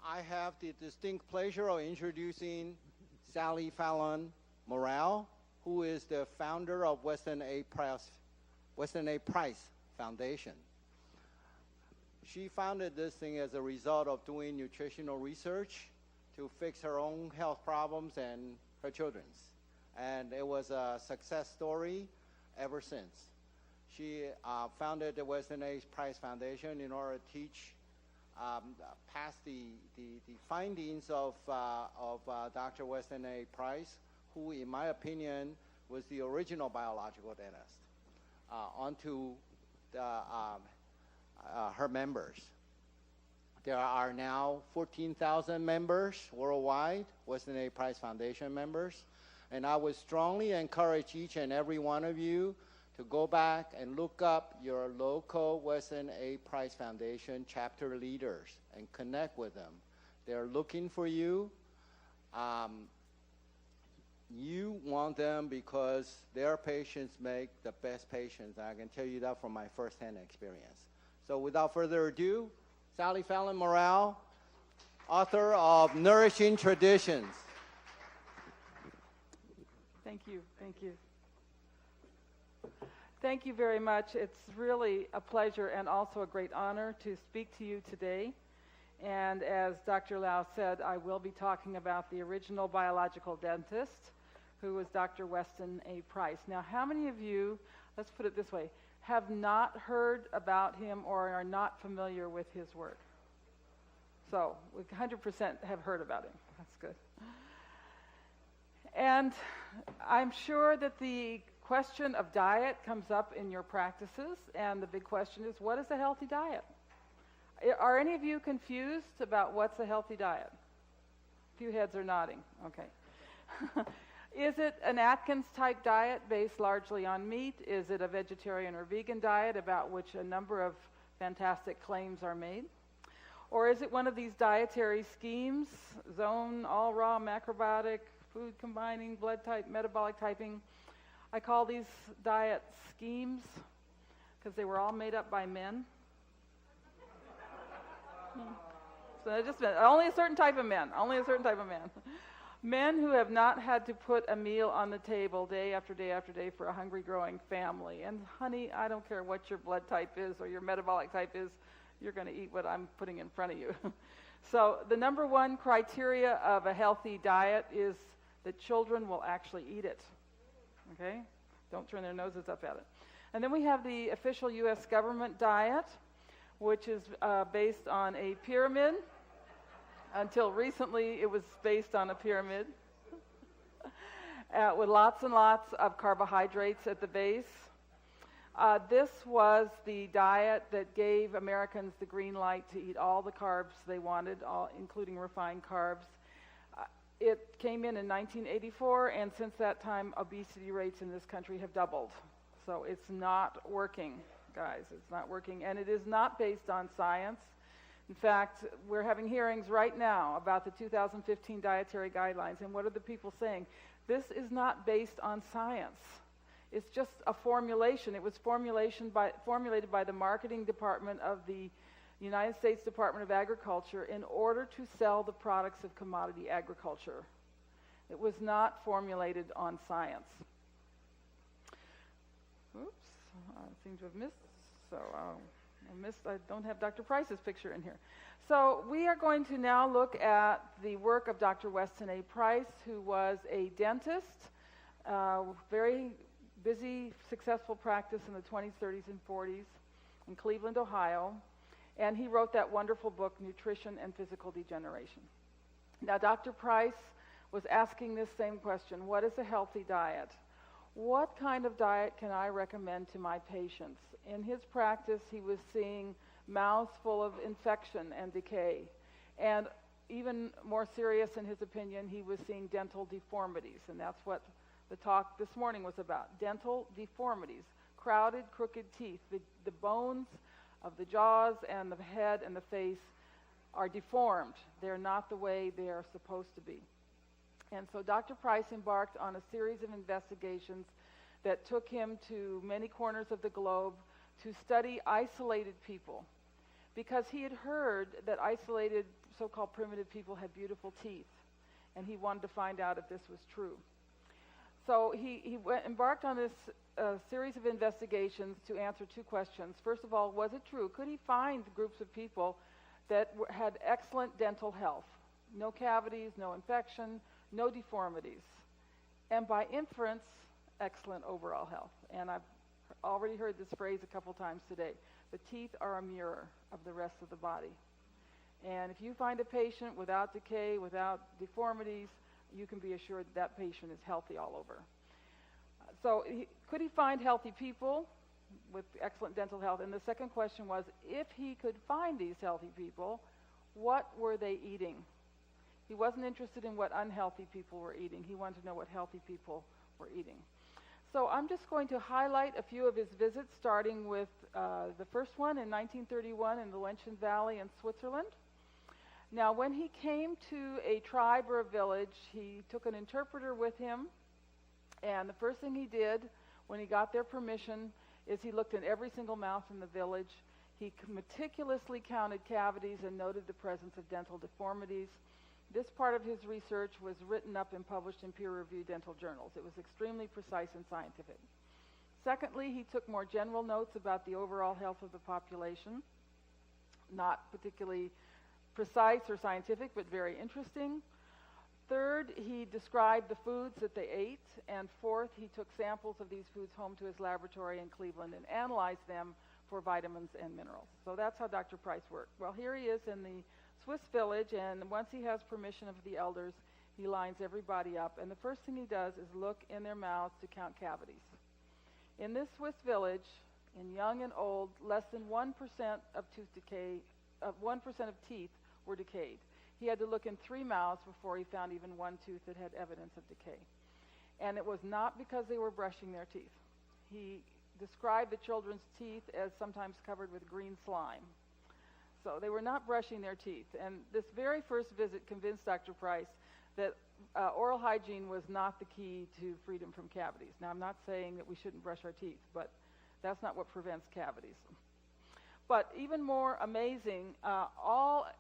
I have the distinct pleasure of introducing Sally Fallon Morell, who is the founder of Weston A. Price Foundation. She founded this thing as a result of doing nutritional research to fix her own health problems and her children's. And it was a success story ever since. She founded the Weston A. Price Foundation in order to teach, pass the findings of Dr. Weston A. Price, who, in my opinion, was the original biological dentist, onto her members. There are now 14,000 members worldwide, Weston A. Price Foundation members, and I would strongly encourage each and every one of you to go back and look up your local Weston A. Price Foundation chapter leaders and connect with them. They're looking for you. You want them because their patients make the best patients. I can tell you that from my firsthand experience. So without further ado, Sally Fallon Morell, author of Nourishing Traditions. Thank you. Thank you. Thank you very much. It's really a pleasure and also a great honor to speak to you today. And as Dr. Lau said, I will be talking about the original biological dentist, who was Dr. Weston A. Price. Now, how many of you, let's put it this way, have not heard about him or are not familiar with his work? So, we 100% have heard about him. That's good. And I'm sure that the question of diet comes up in your practices, and the big question is, what is a healthy diet? Are any of you confused about what's a healthy diet? A few heads are nodding. Okay. Is it an Atkins-type diet based largely on meat? Is it a vegetarian or vegan diet about which a number of fantastic claims are made? Or is it one of these dietary schemes, zone, all raw, macrobiotic, food combining, blood type, metabolic typing? I call these diet schemes because they were all made up by men. So just only a certain type of men, Men who have not had to put a meal on the table day after day after day for a hungry, growing family. And honey, I don't care what your blood type is or your metabolic type is, you're going to eat what I'm putting in front of you. So the number one criteria of a healthy diet is that children will actually eat it. Okay? Don't turn their noses up at it. And then we have the official U.S. government diet, which is based on a pyramid. Until recently, it was based on a pyramid with lots and lots of carbohydrates at the base. This was the diet that gave Americans the green light to eat all the carbs they wanted, including refined carbs. It came in 1984, and since that time, obesity rates in this country have doubled. So it's not working, guys. It's not working, and it is not based on science. In fact, we're having hearings right now about the 2015 dietary guidelines, and what are the people saying? This is not based on science. It's just a formulation. It was formulated by the marketing department of the United States Department of Agriculture in order to sell the products of commodity agriculture. It was not formulated on science. Oops, I seem to have missed, so I don't have Dr. Price's picture in here. So we are going to now look at the work of Dr. Weston A. Price, who was a dentist, very busy, successful practice in the 20s, 30s, and 40s in Cleveland, Ohio. And he wrote that wonderful book, Nutrition and Physical Degeneration. Now, Dr. Price was asking this same question: what is a healthy diet? What kind of diet can I recommend to my patients? In his practice, he was seeing mouths full of infection and decay. And even more serious, in his opinion, he was seeing dental deformities. And that's what the talk this morning was about, dental deformities, crowded, crooked teeth. The bones of the jaws and the head and the face are deformed. They're not the way they are supposed to be. And so Dr. Price embarked on a series of investigations that took him to many corners of the globe to study isolated people, because he had heard that isolated so-called primitive people had beautiful teeth, and he wanted to find out if this was true. So he embarked on this series of investigations to answer two questions. First of all, was it true? Could he find groups of people that had excellent dental health? No cavities, no infection, no deformities. And by inference, excellent overall health. And I've already heard this phrase a couple times today. The teeth are a mirror of the rest of the body. And if you find a patient without decay, without deformities, you can be assured that patient is healthy all over. So could he find healthy people with excellent dental health? And the second question was, if he could find these healthy people, what were they eating? He wasn't interested in what unhealthy people were eating. He wanted to know what healthy people were eating. So I'm just going to highlight a few of his visits, starting with the first one in 1931 in the Lenschen Valley in Switzerland. Now, when he came to a tribe or a village, he took an interpreter with him, and the first thing he did when he got their permission is he looked in every single mouth in the village. He meticulously counted cavities and noted the presence of dental deformities. This part of his research was written up and published in peer-reviewed dental journals. It was extremely precise and scientific. Secondly, he took more general notes about the overall health of the population, not particularly precise or scientific, but very interesting. Third, he described the foods that they ate. And fourth, he took samples of these foods home to his laboratory in Cleveland and analyzed them for vitamins and minerals. So that's how Dr. Price worked. Well, here he is in the Swiss village, and once he has permission of the elders, he lines everybody up. And the first thing he does is look in their mouths to count cavities. In this Swiss village, in young and old, less than 1% of tooth decay, 1% of teeth were decayed. He had to look in 3 mouths before he found even one tooth that had evidence of decay. And it was not because they were brushing their teeth. He described the children's teeth as sometimes covered with green slime. So they were not brushing their teeth. And this very first visit convinced Dr. Price that oral hygiene was not the key to freedom from cavities. Now, I'm not saying that we shouldn't brush our teeth, but that's not what prevents cavities. But even more amazing,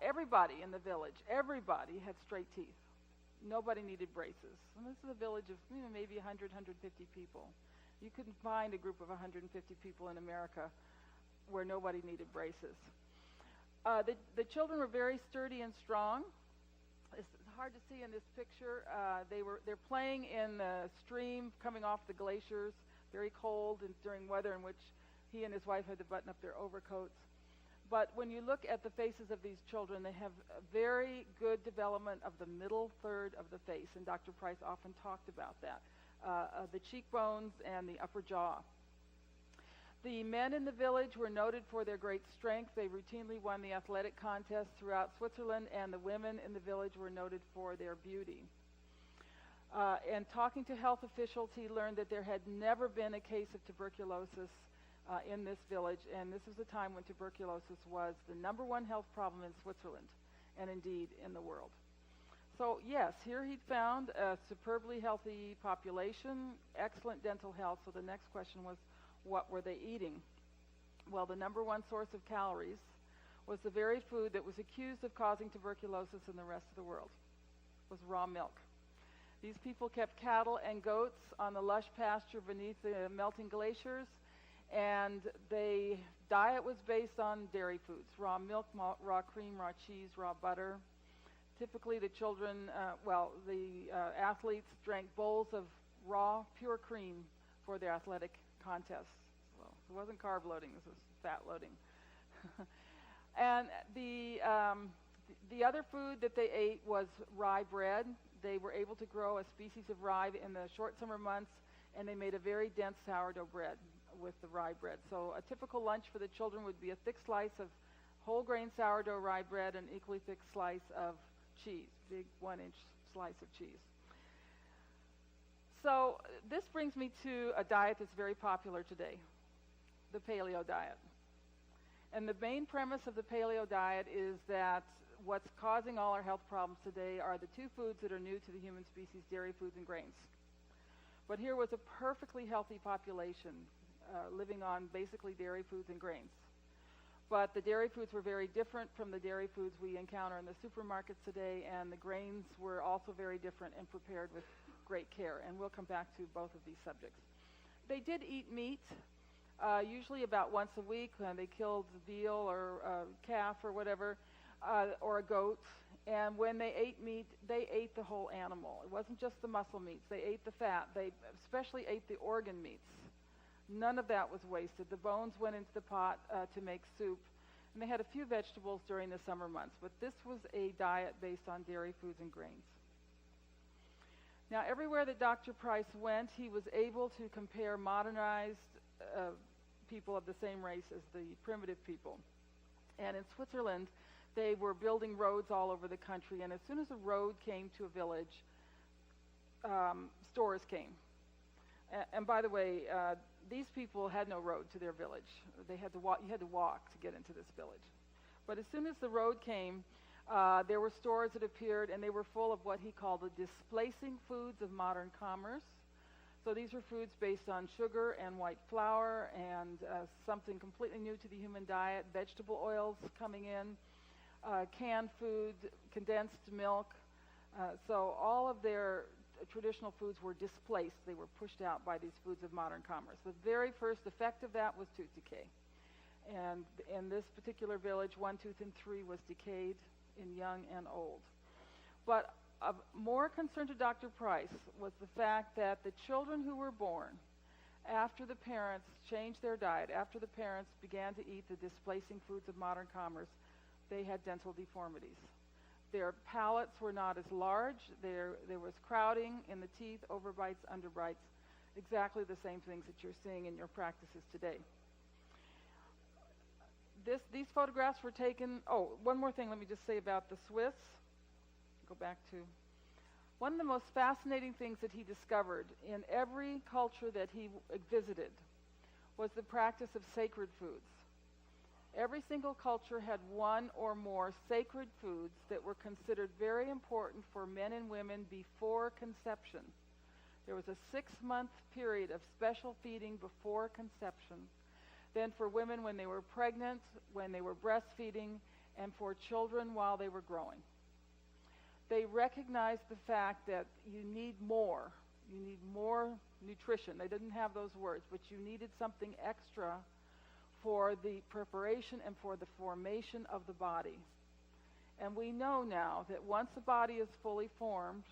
everybody in the village, everybody had straight teeth. Nobody needed braces. And this is a village of maybe 100, 150 people. You couldn't find a group of 150 people in America where nobody needed braces. The children were very sturdy and strong. It's hard to see in this picture. They're playing in the stream coming off the glaciers, very cold and during weather in which he and his wife had to button up their overcoats. But when you look at the faces of these children, they have a very good development of the middle third of the face, and Dr. Price often talked about that, the cheekbones and the upper jaw. The men in the village were noted for their great strength. They routinely won the athletic contests throughout Switzerland, and the women in the village were noted for their beauty. And talking to health officials, he learned that there had never been a case of tuberculosis in this village, and this was a time when tuberculosis was the #1 health problem in Switzerland, and indeed in the world. So yes, here he'd found a superbly healthy population, excellent dental health. So the next question was, what were they eating? Well, the #1 source of calories was the very food that was accused of causing tuberculosis in the rest of the world, was raw milk. These people kept cattle and goats on the lush pasture beneath the melting glaciers, and their diet was based on dairy foods, raw milk, raw cream, raw cheese, raw butter. Typically the children, athletes drank bowls of raw, pure cream for their athletic contests. So it wasn't carb loading, this was fat loading. And the other food that they ate was rye bread. They were able to grow a species of rye in the short summer months, and they made a very dense sourdough bread with the rye bread. So a typical lunch for the children would be a thick slice of whole grain sourdough rye bread and an equally thick slice of cheese, big 1-inch slice of cheese. So this brings me to a diet that's very popular today, the paleo diet. And the main premise of the paleo diet is that what's causing all our health problems today are the 2 foods that are new to the human species, dairy foods and grains. But here was a perfectly healthy population living on basically dairy foods and grains. But the dairy foods were very different from the dairy foods we encounter in the supermarkets today, and the grains were also very different and prepared with great care. And we'll come back to both of these subjects. They did eat meat, usually about once a week. They killed veal or calf or whatever, or a goat. And when they ate meat, they ate the whole animal. It wasn't just the muscle meats. They ate the fat. They especially ate the organ meats. None of that was wasted. The bones went into the pot to make soup. And they had a few vegetables during the summer months. But this was a diet based on dairy foods and grains. Now, everywhere that Dr. Price went, he was able to compare modernized people of the same race as the primitive people. And in Switzerland, they were building roads all over the country, and as soon as a road came to a village, stores came. And by the way, these people had no road to their village. They had to walk. You had to walk to get into this village. But as soon as the road came, there were stores that appeared, and they were full of what he called the displacing foods of modern commerce. So these were foods based on sugar and white flour and something completely new to the human diet, vegetable oils coming in, canned food, condensed milk. So all of their traditional foods were displaced. They were pushed out by these foods of modern commerce. The very first effect of that was tooth decay. And in this particular village, 1 tooth in 3 was decayed in young and old. But of more concern to Dr. Price was the fact that the children who were born after the parents changed their diet, after the parents began to eat the displacing foods of modern commerce, they had dental deformities. Their palates were not as large. There was crowding in the teeth, overbites, underbites, exactly the same things that you're seeing in your practices today. These photographs were taken. Oh, one more thing let me just say about the Swiss. Go back to one of the most fascinating things that he discovered in every culture that he visited was the practice of sacred foods. Every single culture had one or more sacred foods that were considered very important for men and women before conception. There was a 6-month period of special feeding before conception. Then for women when they were pregnant, when they were breastfeeding, and for children while they were growing. They recognized the fact that you need more. You need more nutrition. They didn't have those words, but you needed something extra for the preparation and for the formation of the body. And we know now that once the body is fully formed,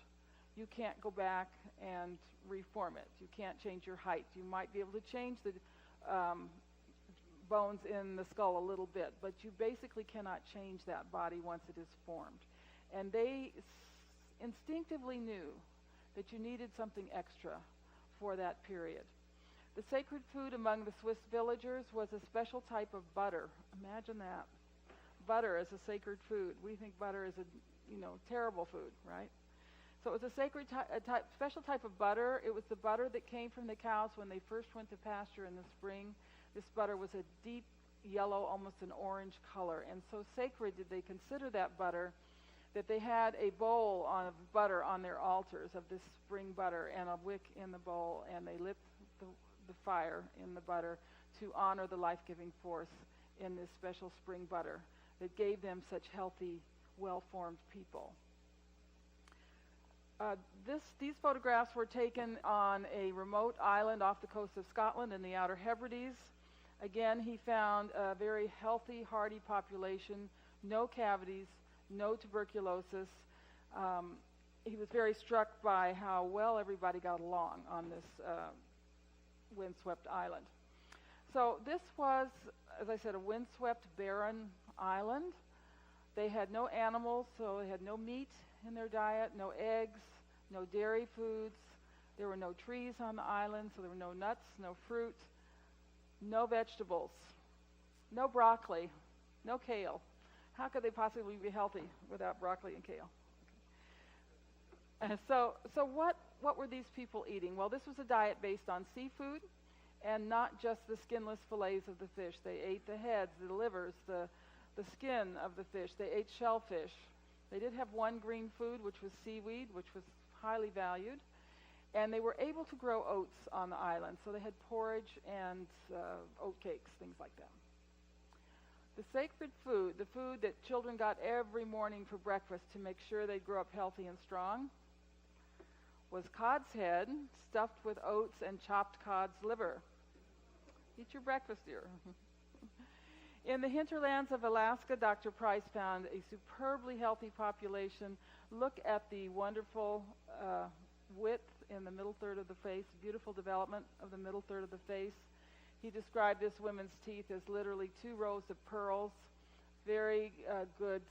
you can't go back and reform it. You can't change your height. You might be able to change the bones in the skull a little bit, but you basically cannot change that body once it is formed. And they instinctively knew that you needed something extra for that period. The sacred food among the Swiss villagers was a special type of butter. Imagine that. Butter as a sacred food. We think butter is a, terrible food, right? So it was a sacred special type of butter. It was the butter that came from the cows when they first went to pasture in the spring. This butter was a deep yellow, almost an orange color. And so sacred did they consider that butter that they had a bowl of butter on their altars of this spring butter and a wick in the bowl, and they lit the fire in the butter to honor the life-giving force in this special spring butter that gave them such healthy, well-formed people. These photographs were taken on a remote island off the coast of Scotland in the Outer Hebrides. Again, he found a very healthy, hardy population, no cavities, no tuberculosis. He was very struck by how well everybody got along on this windswept island. So this was, as I said, a windswept, barren island. They had no animals, so they had no meat in their diet, no eggs, no dairy foods. There were no trees on the island, so there were no nuts, no fruit, no vegetables, no broccoli, no kale. How could they possibly be healthy without broccoli and kale? And so what were these people eating? Well, this was a diet based on seafood and not just the skinless fillets of the fish. They ate the heads, the livers, the skin of the fish. They ate shellfish. They did have one green food, which was seaweed, which was highly valued. And they were able to grow oats on the island. So they had porridge and oat cakes, things like that. The sacred food, the food that children got every morning for breakfast to make sure they grew up healthy and strong, was cod's head stuffed with oats and chopped cod's liver. Eat your breakfast, dear. In the hinterlands of Alaska, Dr. Price found a superbly healthy population. Look at the wonderful width in the middle third of the face, beautiful development of the middle third of the face. He described this woman's teeth as literally 2 rows of pearls, very good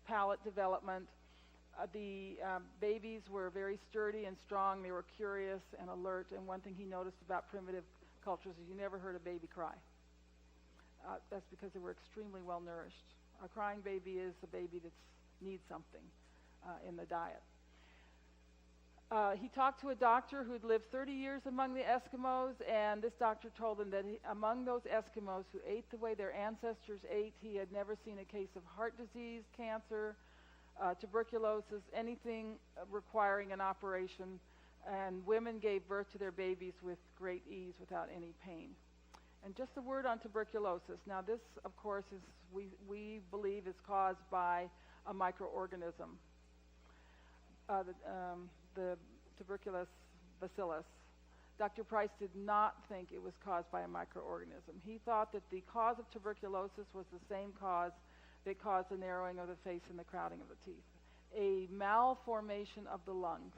palate development. The babies were very sturdy and strong. They were curious and alert. And one thing he noticed about primitive cultures is you never heard a baby cry. That's because they were extremely well nourished. A crying baby is a baby that needs something in the diet. He talked to a doctor who'd lived 30 years among the Eskimos, and this doctor told him that among those Eskimos who ate the way their ancestors ate, he had never seen a case of heart disease, cancer, tuberculosis, anything requiring an operation, and women gave birth to their babies with great ease without any pain. And just a word on tuberculosis. Now this, of course, is we believe is caused by a microorganism. The tuberculous bacillus. Dr. Price did not think it was caused by a microorganism. He thought that the cause of tuberculosis was the same cause that caused the narrowing of the face and the crowding of the teeth. A malformation of the lungs.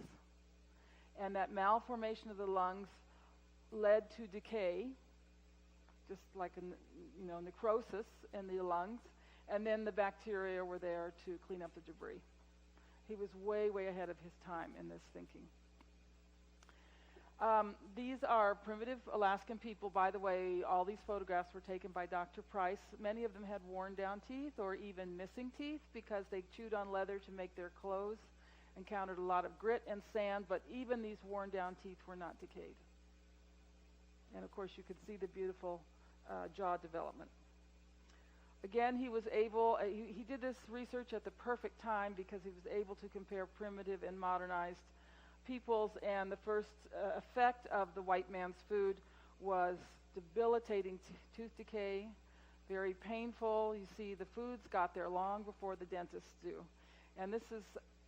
And that malformation of the lungs led to decay, just like a necrosis in the lungs, and then the bacteria were there to clean up the debris. He was way, way ahead of his time in this thinking. These are primitive Alaskan people. By the way, all these photographs were taken by Dr. Price. Many of them had worn down teeth or even missing teeth because they chewed on leather to make their clothes, encountered a lot of grit and sand, but even these worn down teeth were not decayed. And of course you could see the beautiful jaw development. Again, he was able, he did this research at the perfect time because he was able to compare primitive and modernized peoples, and the first effect of the white man's food was debilitating tooth decay, very painful. You see, the foods got there long before the dentists do. And this is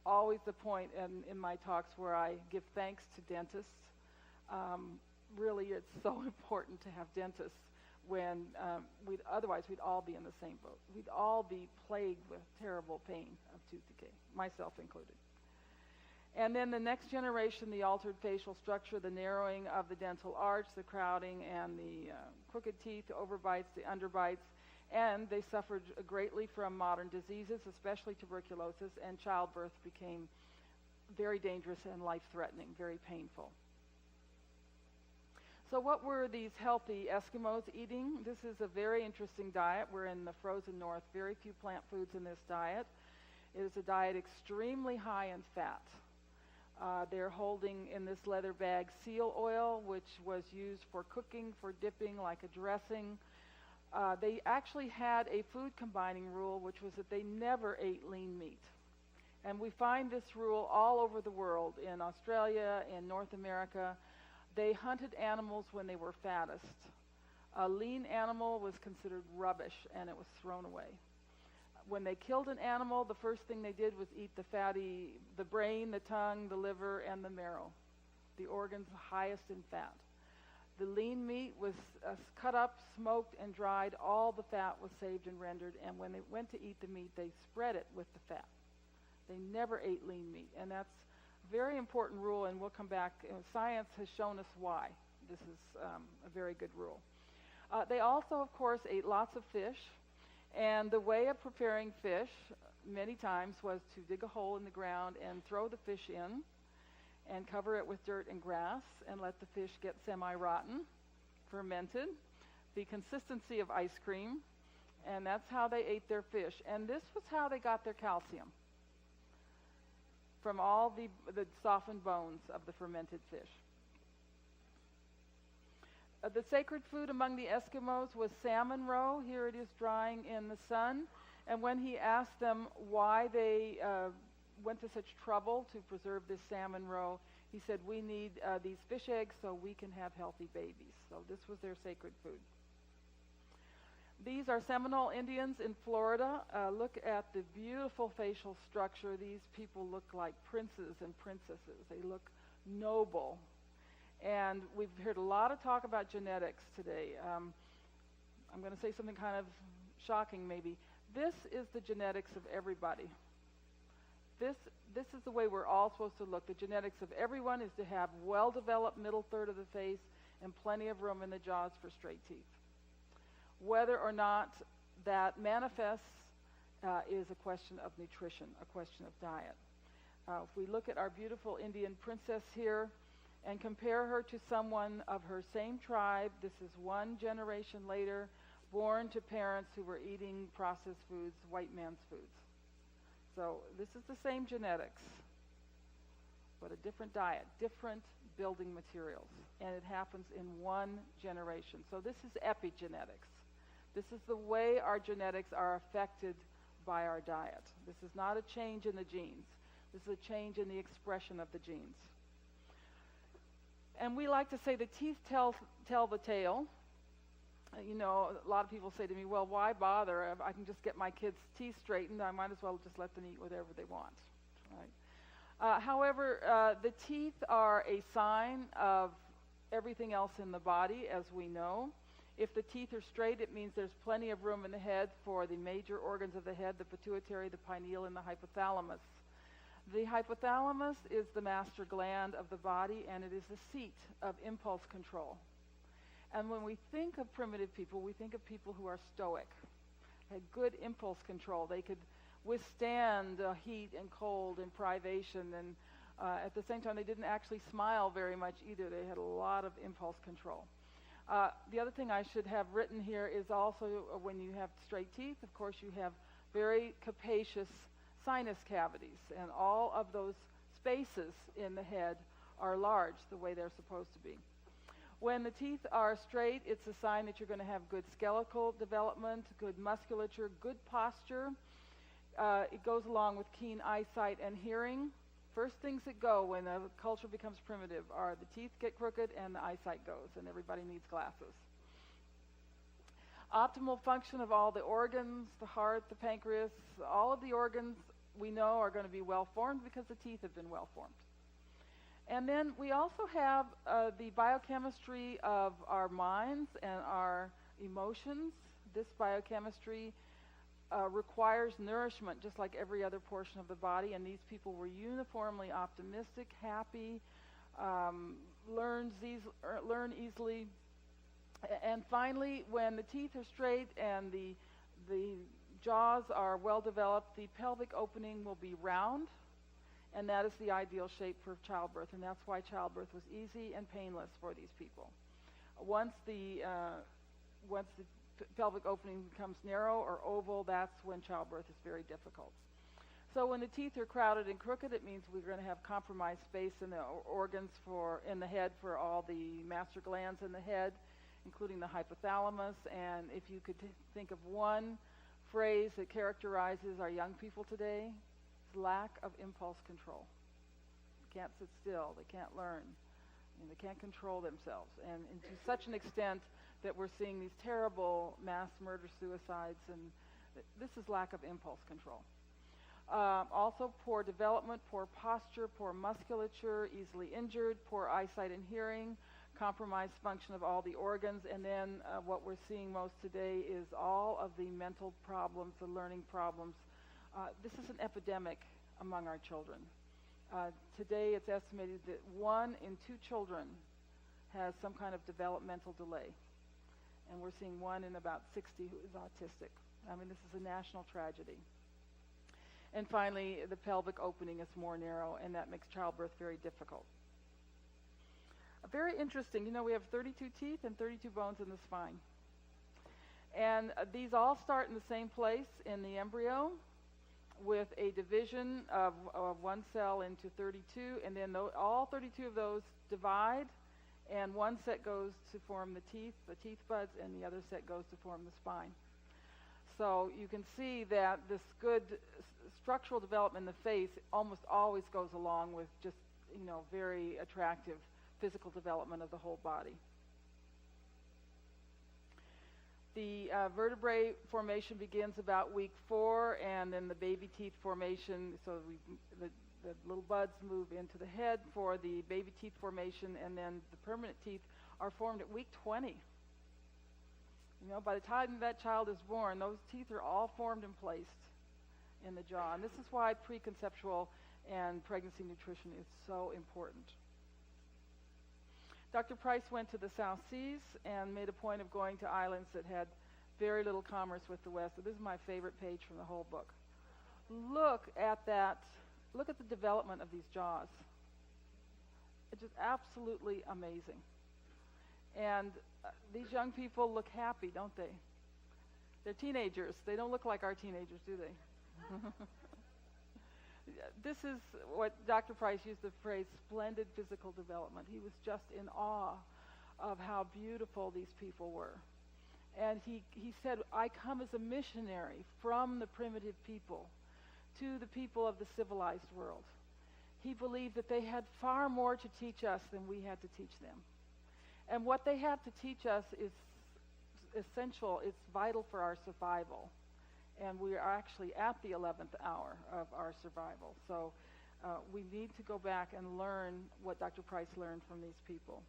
always the point in my talks where I give thanks to dentists. Really, it's so important to have dentists when otherwise we'd all be in the same boat. We'd all be plagued with terrible pain of tooth decay, myself included. And then the next generation, the altered facial structure, the narrowing of the dental arch, the crowding, and the crooked teeth, the overbites, the underbites, and they suffered greatly from modern diseases, especially tuberculosis, and childbirth became very dangerous and life-threatening, very painful. So what were these healthy Eskimos eating? This is a very interesting diet. We're in the frozen north, very few plant foods in this diet. It is a diet extremely high in fat. They're holding in this leather bag seal oil, which was used for cooking, for dipping, like a dressing. They actually had a food combining rule, which was that they never ate lean meat. And we find this rule all over the world, in Australia, in North America. They hunted animals when they were fattest. A lean animal was considered rubbish, and it was thrown away. When they killed an animal, the first thing they did was eat the brain, the tongue, the liver, and the marrow, the organs highest in fat. The lean meat was cut up, smoked, and dried. All the fat was saved and rendered, and when they went to eat the meat, they spread it with the fat. They never ate lean meat, and that's a very important rule, and we'll come back. Science has shown us why this is a very good rule. They also, of course, ate lots of fish. And the way of preparing fish, many times, was to dig a hole in the ground and throw the fish in and cover it with dirt and grass and let the fish get semi-rotten, fermented, the consistency of ice cream, and that's how they ate their fish. And this was how they got their calcium, from all the softened bones of the fermented fish. The sacred food among the Eskimos was salmon roe. Here it is drying in the sun. And when he asked them why they went to such trouble to preserve this salmon roe, he said, we need these fish eggs so we can have healthy babies. So this was their sacred food. These are Seminole Indians in Florida. Look at the beautiful facial structure. These people look like princes and princesses. They look noble. And we've heard a lot of talk about genetics today. I'm going to say something kind of shocking maybe. This is the genetics of everybody. This is the way we're all supposed to look. The genetics of everyone is to have well-developed middle third of the face and plenty of room in the jaws for straight teeth. Whether or not that manifests is a question of nutrition, a question of diet. If we look at our beautiful Indian princess here and compare her to someone of her same tribe, this is one generation later, born to parents who were eating processed foods, white man's foods. So this is the same genetics, but a different diet, different building materials, and it happens in one generation. So this is epigenetics. This is the way our genetics are affected by our diet. This is not a change in the genes. This is a change in the expression of the genes. And we like to say the teeth tell the tale. You know, a lot of people say to me, well, why bother? If I can just get my kids' teeth straightened, I might as well just let them eat whatever they want. Right? However, the teeth are a sign of everything else in the body, as we know. If the teeth are straight, it means there's plenty of room in the head for the major organs of the head, the pituitary, the pineal, and the hypothalamus. The hypothalamus is the master gland of the body, and it is the seat of impulse control. And when we think of primitive people, we think of people who are stoic, had good impulse control. They could withstand heat and cold and privation, and at the same time, they didn't actually smile very much either. They had a lot of impulse control. The other thing I should have written here is also when you have straight teeth, of course, you have very capacious sinus cavities, and all of those spaces in the head are large the way they're supposed to be. When the teeth are straight, it's a sign that you're going to have good skeletal development, good musculature, good posture. It goes along with keen eyesight and hearing. First things that go when a culture becomes primitive are the teeth get crooked and the eyesight goes, and everybody needs glasses. Optimal function of all the organs, the heart, the pancreas, all of the organs we know are going to be well formed because the teeth have been well formed. And then we also have the biochemistry of our minds and our emotions. This biochemistry requires nourishment just like every other portion of the body, and these people were uniformly optimistic, happy, learn easily. And finally, when the teeth are straight and the jaws are well developed, the pelvic opening will be round, and that is the ideal shape for childbirth, and that's why childbirth was easy and painless for these people. Once the pelvic opening becomes narrow or oval, that's when childbirth is very difficult. So when the teeth are crowded and crooked, it means we're going to have compromised space in the organs in the head for all the master glands in the head, including the hypothalamus. And if you could think of one phrase that characterizes our young people today, it's lack of impulse control. They can't sit still. They can't learn. And they can't control themselves. And to such an extent that we're seeing these terrible mass murder suicides, and this is lack of impulse control. Also poor development, poor posture, poor musculature, easily injured, poor eyesight and hearing, compromised function of all the organs, and then what we're seeing most today is all of the mental problems, the learning problems. This is an epidemic among our children. Today it's estimated that 1 in 2 children has some kind of developmental delay. And we're seeing 1 in about 60 who is autistic. I mean, this is a national tragedy. And finally, the pelvic opening is more narrow, and that makes childbirth very difficult. Very interesting. You know, we have 32 teeth and 32 bones in the spine. And these all start in the same place in the embryo with a division of one cell into 32, and then all 32 of those divide, and one set goes to form the teeth buds, and the other set goes to form the spine. So you can see that this good structural development in the face almost always goes along with just, you know, very attractive physical development of the whole body. The vertebrae formation begins about week 4, and then the baby teeth formation, so the little buds move into the head for the baby teeth formation, and then the permanent teeth are formed at week 20. You know, by the time that child is born, those teeth are all formed and placed in the jaw. And this is why preconceptual and pregnancy nutrition is so important. Dr. Price went to the South Seas and made a point of going to islands that had very little commerce with the West. So this is my favorite page from the whole book. Look at that. Look at the development of these jaws. It's just absolutely amazing. And these young people look happy, don't they? They're teenagers. They don't look like our teenagers, do they? This is what Dr. Price used the phrase splendid physical development. He was just in awe of how beautiful these people were. And he said, I come as a missionary from the primitive people to the people of the civilized world. He believed that they had far more to teach us than we had to teach them. And what they have to teach us is essential, it's vital for our survival. And we are actually at the 11th hour of our survival. So we need to go back and learn what Dr. Price learned from these people.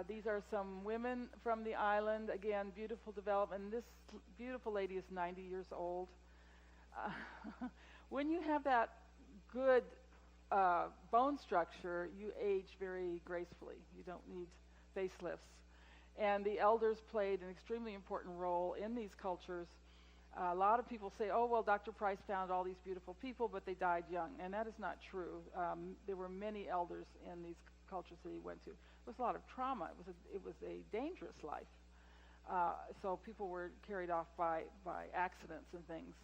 These are some women from the island. Again, beautiful development. This beautiful lady is 90 years old. When you have that good bone structure, you age very gracefully. You don't need facelifts. And the elders played an extremely important role in these cultures. A lot of people say, oh, well, Dr. Price found all these beautiful people, but they died young. And that is not true. There were many elders in these cultures that he went to. There was a lot of trauma. It was a dangerous life. So people were carried off by accidents and things.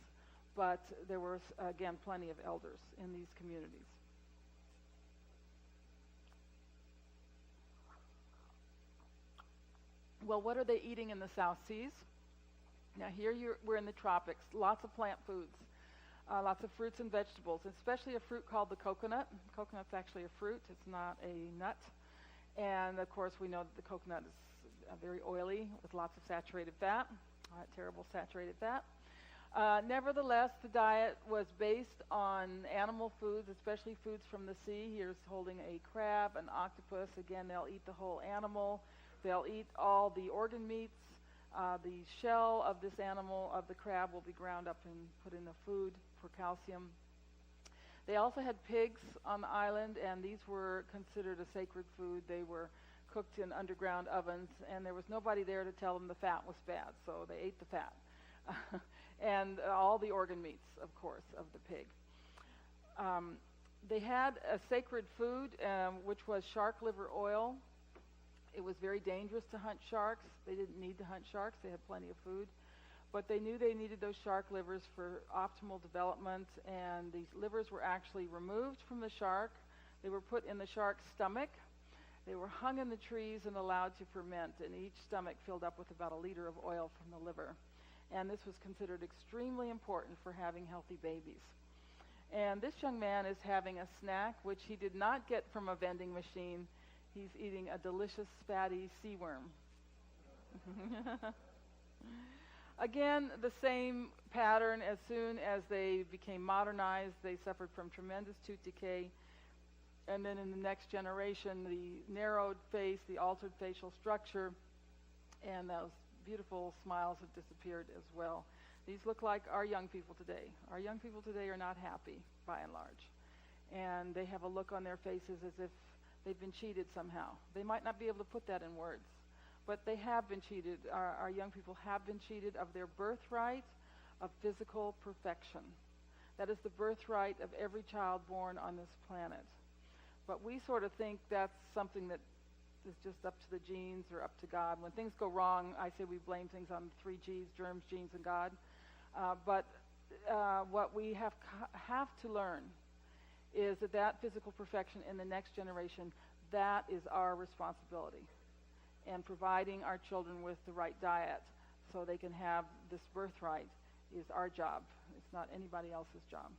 But there were, again, plenty of elders in these communities. Well, what are they eating in the South Seas? Now here we're in the tropics, lots of plant foods, lots of fruits and vegetables, especially a fruit called the coconut. Coconut's actually a fruit, it's not a nut. And of course we know that the coconut is very oily with lots of saturated fat, terrible saturated fat. Nevertheless, the diet was based on animal foods, especially foods from the sea. Here's holding a crab, an octopus. Again, they'll eat the whole animal. They'll eat all the organ meats. The shell of this animal, of the crab, will be ground up and put in the food for calcium. They also had pigs on the island, and these were considered a sacred food. They were cooked in underground ovens, and there was nobody there to tell them the fat was bad, so they ate the fat. And all the organ meats, of course, of the pig. They had a sacred food, which was shark liver oil. It was very dangerous to hunt sharks. They didn't need to hunt sharks. They had plenty of food. But they knew they needed those shark livers for optimal development, and these livers were actually removed from the shark. They were put in the shark's stomach. They were hung in the trees and allowed to ferment, and each stomach filled up with about a liter of oil from the liver. And this was considered extremely important for having healthy babies. And this young man is having a snack, which he did not get from a vending machine. He's eating a delicious, fatty sea worm. Again, the same pattern. As soon as they became modernized, they suffered from tremendous tooth decay. And then in the next generation, the narrowed face, the altered facial structure, and those beautiful smiles have disappeared as well. These look like our young people today. Our young people today are not happy, by and large. And they have a look on their faces as if they've been cheated somehow. They might not be able to put that in words, but they have been cheated. Our young people have been cheated of their birthright of physical perfection. That is the birthright of every child born on this planet. But we sort of think that's something that is just up to the genes or up to God. When things go wrong, I say we blame things on 3 Gs, germs, genes, and God. But what we have to learn is that physical perfection in the next generation, that is our responsibility. And providing our children with the right diet so they can have this birthright is our job. It's not anybody else's job.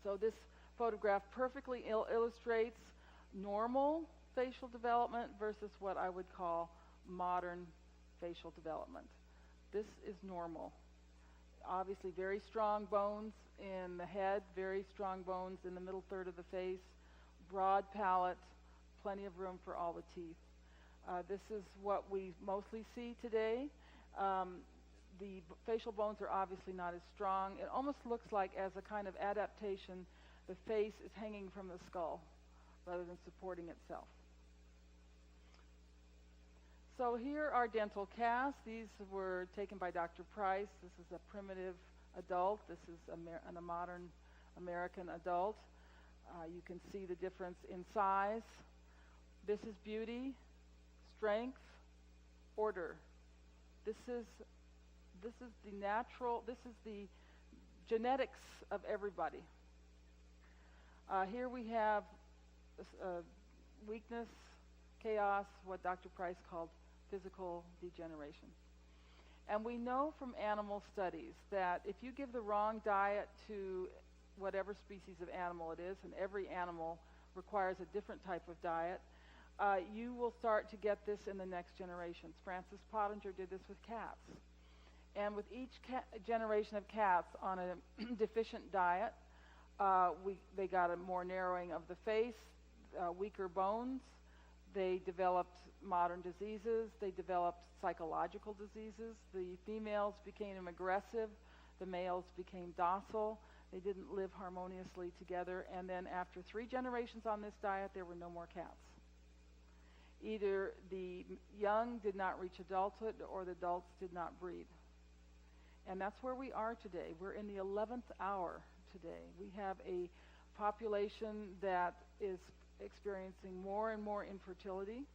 So this photograph perfectly illustrates normal facial development versus what I would call modern facial development. This is normal. Obviously very strong bones in the head, very strong bones in the middle third of the face, broad palate, plenty of room for all the teeth. This is what we mostly see today. The facial bones are obviously not as strong. It almost looks like, as a kind of adaptation, the face is hanging from the skull rather than supporting itself. So here are dental casts. These were taken by Dr. Price. This is a primitive adult. This is a modern American adult. You can see the difference in size. This is beauty, strength, order. This is the natural, this is the genetics of everybody. Here we have weakness, chaos, what Dr. Price called physical degeneration. And we know from animal studies that if you give the wrong diet to whatever species of animal it is, and every animal requires a different type of diet, you will start to get this in the next generations. Francis Pottinger did this with cats. And with each generation of cats on a deficient diet, they got a more narrowing of the face, weaker bones. They developed modern diseases. They developed psychological diseases. The females became aggressive. The males became docile. They didn't live harmoniously together. And then after 3 generations on this diet, there were no more cats. Either the young did not reach adulthood or the adults did not breed. And that's where we are today. We're in the 11th hour today. We have a population that is experiencing more and more infertility.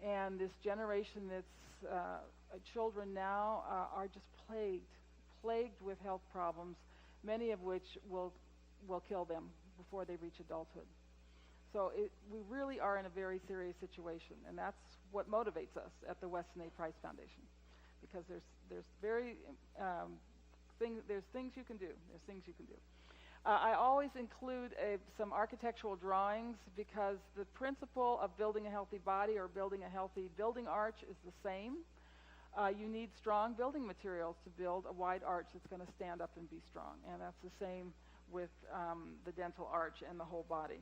And this generation that's children now are just plagued with health problems, many of which will kill them before they reach adulthood. So we really are in a very serious situation, and that's what motivates us at the Weston A. Price Foundation, because there's things you can do. There's things you can do. I always include some architectural drawings because the principle of building a healthy body or building a healthy building arch is the same. You need strong building materials to build a wide arch that's going to stand up and be strong, and that's the same with the dental arch and the whole body.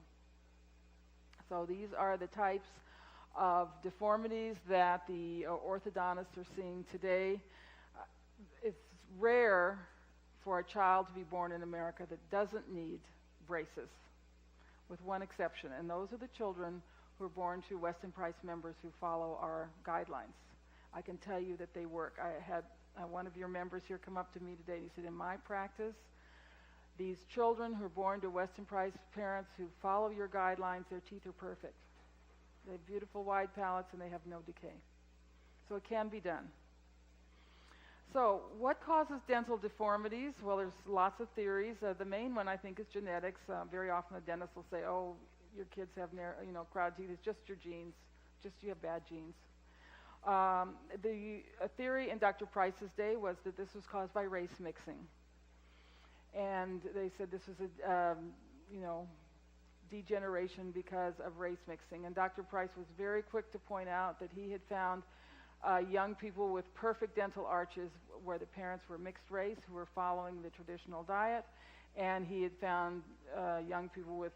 So these are the types of deformities that the orthodontists are seeing today. It's rare for a child to be born in America that doesn't need braces, with one exception, and those are the children who are born to Weston Price members who follow our guidelines. I can tell you that they work. I had one of your members here come up to me today and he said, in my practice, these children who are born to Weston Price parents who follow your guidelines, their teeth are perfect. They have beautiful wide palates and they have no decay. So it can be done. So what causes dental deformities? Well, there's lots of theories. The main one, I think, is genetics. Very often the dentist will say, oh, your kids have crowded teeth. It's just your genes. Just you have bad genes. The theory in Dr. Price's day was that this was caused by race mixing. And they said this was a, degeneration because of race mixing. And Dr. Price was very quick to point out that he had found young people with perfect dental arches where the parents were mixed race who were following the traditional diet. And he had found young people with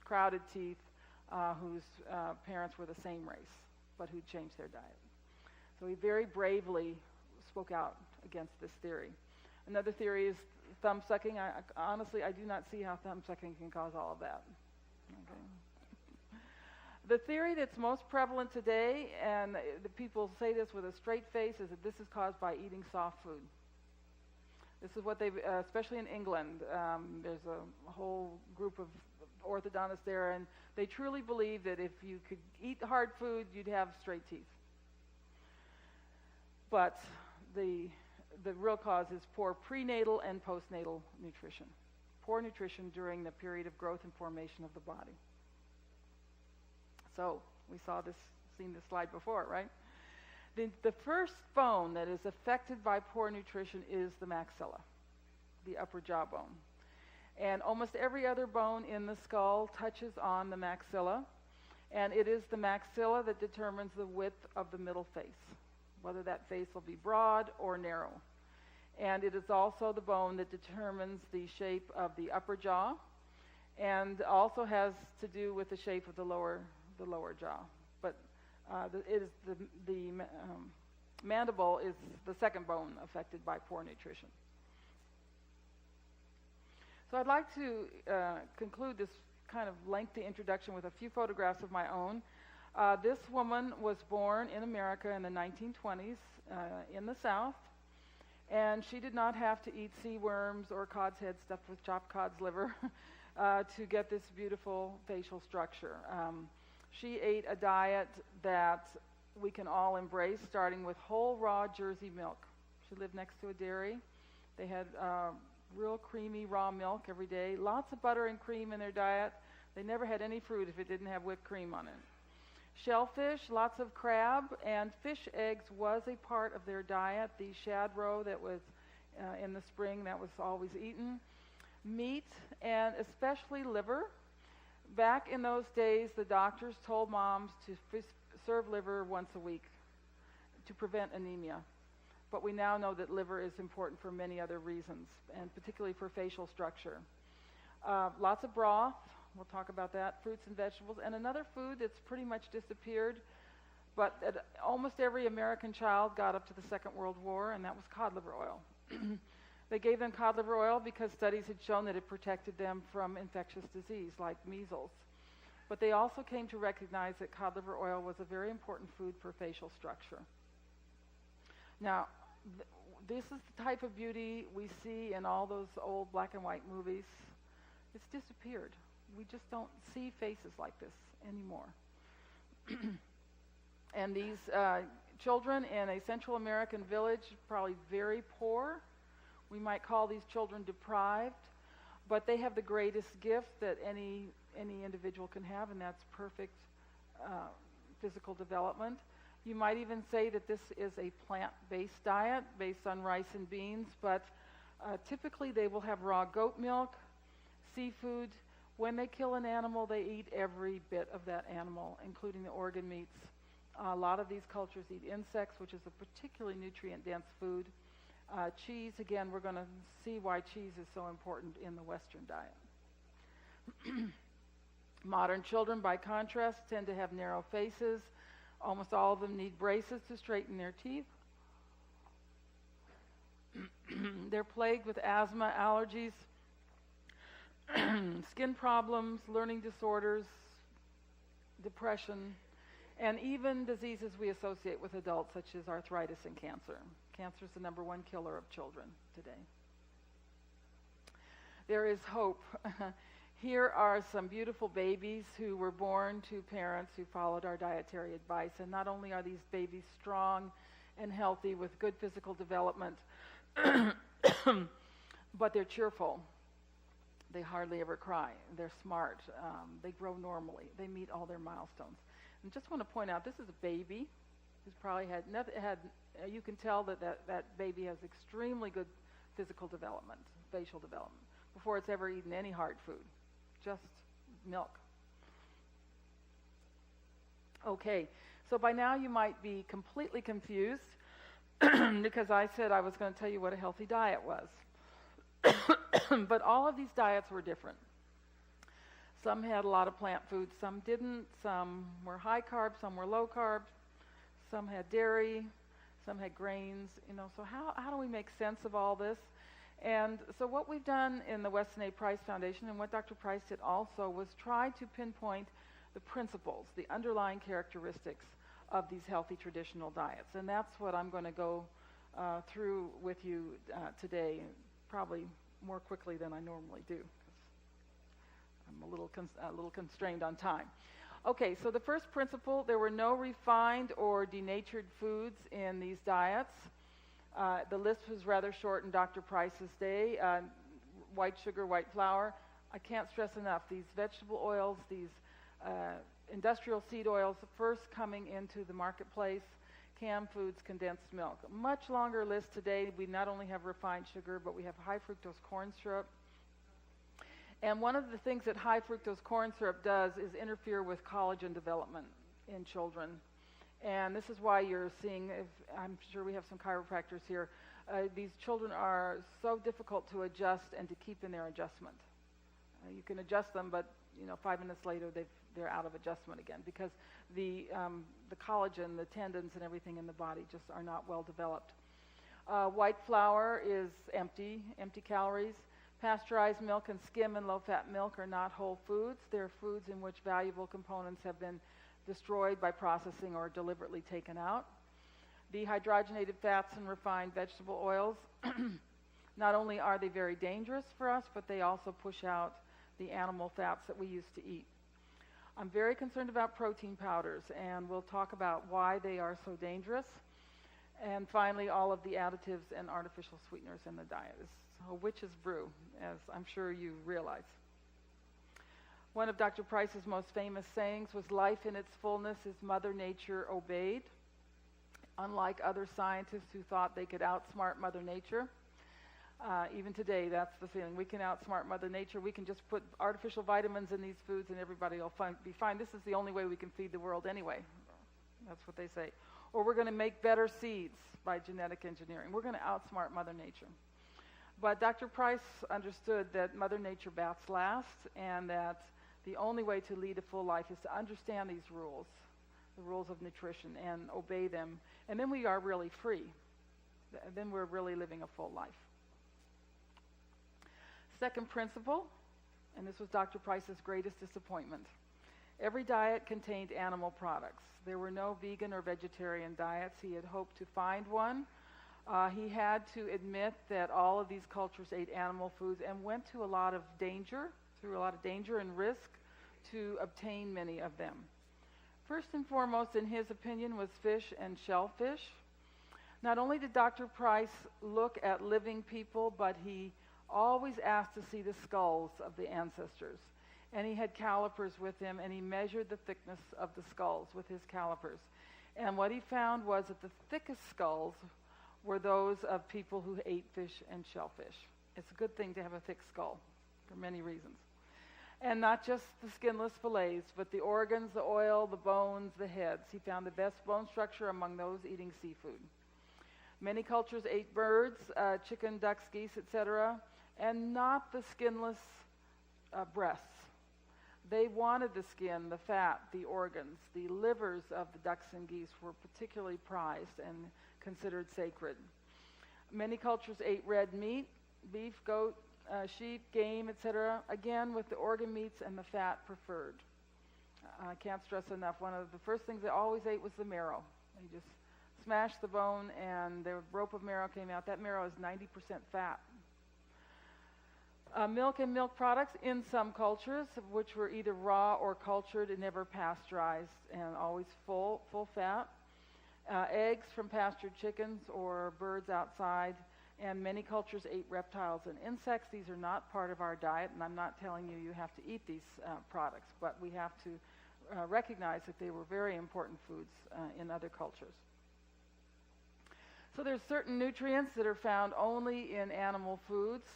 crowded teeth whose parents were the same race, but who'd changed their diet. So he very bravely spoke out against this theory. Another theory is thumb sucking. Honestly, I do not see how thumb sucking can cause all of that. Okay. The theory that's most prevalent today, and the people say this with a straight face, is that this is caused by eating soft food. This is what they've, especially in England, there's a whole group of orthodontists there, and they truly believe that if you could eat hard food, you'd have straight teeth. But the real cause is poor prenatal and postnatal nutrition. Poor nutrition during the period of growth and formation of the body. So we seen this slide before, right? The first bone that is affected by poor nutrition is the maxilla, the upper jawbone. And almost every other bone in the skull touches on the maxilla. And it is the maxilla that determines the width of the middle face, whether that face will be broad or narrow. And it is also the bone that determines the shape of the upper jaw, and also has to do with the shape of the lower jaw. But the mandible is the second bone affected by poor nutrition. So I'd like to conclude this kind of lengthy introduction with a few photographs of my own. This woman was born in America in the 1920s in the South, and she did not have to eat sea worms or cod's head stuffed with chopped cod's liver to get this beautiful facial structure. She ate a diet that we can all embrace, starting with whole raw Jersey milk. She lived next to a dairy. They had real creamy raw milk every day, lots of butter and cream in their diet. They never had any fruit if it didn't have whipped cream on it. Shellfish, lots of crab, and fish eggs was a part of their diet. The shad roe that was in the spring, that was always eaten. Meat, and especially liver. Back in those days, the doctors told moms to serve liver once a week to prevent anemia. But we now know that liver is important for many other reasons, and particularly for facial structure. Lots of broth. We'll talk about that. Fruits and vegetables. And another food that's pretty much disappeared, but almost every American child got up to the Second World War, and that was cod liver oil. They gave them cod liver oil because studies had shown that it protected them from infectious disease like measles. But they also came to recognize that cod liver oil was a very important food for facial structure. Now, this is the type of beauty we see in all those old black and white movies. It's disappeared. We just don't see faces like this anymore. And these children in a Central American village, probably very poor. We might call these children deprived, but they have the greatest gift that any individual can have, and that's perfect physical development. You might even say that this is a plant-based diet based on rice and beans, but typically they will have raw goat milk, seafood. When they kill an animal, they eat every bit of that animal, including the organ meats. A lot of these cultures eat insects, which is a particularly nutrient-dense food. Cheese, again, we're going to see why cheese is so important in the Western diet. Modern children, by contrast, tend to have narrow faces. Almost all of them need braces to straighten their teeth. They're plagued with asthma, allergies, skin problems, learning disorders, depression, and even diseases we associate with adults, such as arthritis and cancer. Cancer is the #1 killer of children today. There is hope. Here are some beautiful babies who were born to parents who followed our dietary advice. And not only are these babies strong and healthy with good physical development, but they're cheerful. They hardly ever cry. They're smart. They grow normally. They meet all their milestones. And just want to point out, this is a baby who's probably you can tell that baby has extremely good physical development, facial development, before it's ever eaten any hard food, just milk. Okay, so by now you might be completely confused because I said I was going to tell you what a healthy diet was. But all of these diets were different. Some had a lot of plant foods, some didn't. Some were high carb, some were low carb. Some had dairy, some had grains. So how do we make sense of all this? And so what we've done in the Weston A. Price Foundation, and what Dr. Price did also, was try to pinpoint the principles, the underlying characteristics of these healthy traditional diets. And that's what I'm going to go through with you today, probably more quickly than I normally do. I'm a little constrained on time. Okay, so the first principle, there were no refined or denatured foods in these diets. The list was rather short in Dr. Price's day. White sugar, white flour. I can't stress enough, these vegetable oils, these industrial seed oils, first coming into the marketplace, canned foods, condensed milk. A much longer list today. We not only have refined sugar, but we have high fructose corn syrup. And one of the things that high fructose corn syrup does is interfere with collagen development in children. And this is why you're seeing, I'm sure we have some chiropractors here, these children are so difficult to adjust and to keep in their adjustment. You can adjust them, but 5 minutes later they're out of adjustment again because the collagen, the tendons and everything in the body just are not well developed. White flour is empty calories. Pasteurized milk and skim and low-fat milk are not whole foods. They're foods in which valuable components have been destroyed by processing or deliberately taken out. Dehydrogenated fats and refined vegetable oils, not only are they very dangerous for us, but they also push out the animal fats that we used to eat. I'm very concerned about protein powders, and we'll talk about why they are so dangerous. And finally, all of the additives and artificial sweeteners in the diet. It's a witch's brew, as I'm sure you realize. One of Dr. Price's most famous sayings was, "Life in its fullness is Mother Nature obeyed." Unlike other scientists who thought they could outsmart Mother Nature, even today, that's the feeling. We can outsmart Mother Nature. We can just put artificial vitamins in these foods and everybody will be fine. This is the only way we can feed the world anyway. That's what they say. Or we're going to make better seeds by genetic engineering. We're going to outsmart Mother Nature. But Dr. Price understood that Mother Nature bats last and that the only way to lead a full life is to understand these rules, the rules of nutrition, and obey them. And then we are really free. Then we're really living a full life. Second principle, and this was Dr. Price's greatest disappointment. Every diet contained animal products. There were no vegan or vegetarian diets. He had hoped to find one. He had to admit that all of these cultures ate animal foods and went to a lot of danger, through a lot of danger and risk to obtain many of them. First and foremost, in his opinion, was fish and shellfish. Not only did Dr. Price look at living people, but he always asked to see the skulls of the ancestors. And he had calipers with him, and he measured the thickness of the skulls with his calipers. And what he found was that the thickest skulls were those of people who ate fish and shellfish. It's a good thing to have a thick skull for many reasons. And not just the skinless fillets, but the organs, the oil, the bones, the heads. He found the best bone structure among those eating seafood. Many cultures ate birds, chicken, ducks, geese, etc., and not the skinless breasts. They wanted the skin, the fat, the organs. The livers of the ducks and geese were particularly prized and considered sacred. Many cultures ate red meat, beef, goat, sheep, game, etc., again with the organ meats and the fat preferred. I can't stress enough, one of the first things they always ate was the marrow. They just smashed the bone and the rope of marrow came out. That marrow is 90% fat. Milk and milk products in some cultures, which were either raw or cultured and never pasteurized and always full fat. Eggs from pastured chickens or birds outside, and many cultures ate reptiles and insects. These are not part of our diet, and I'm not telling you you have to eat these products, but we have to recognize that they were very important foods in other cultures. So there's certain nutrients that are found only in animal foods,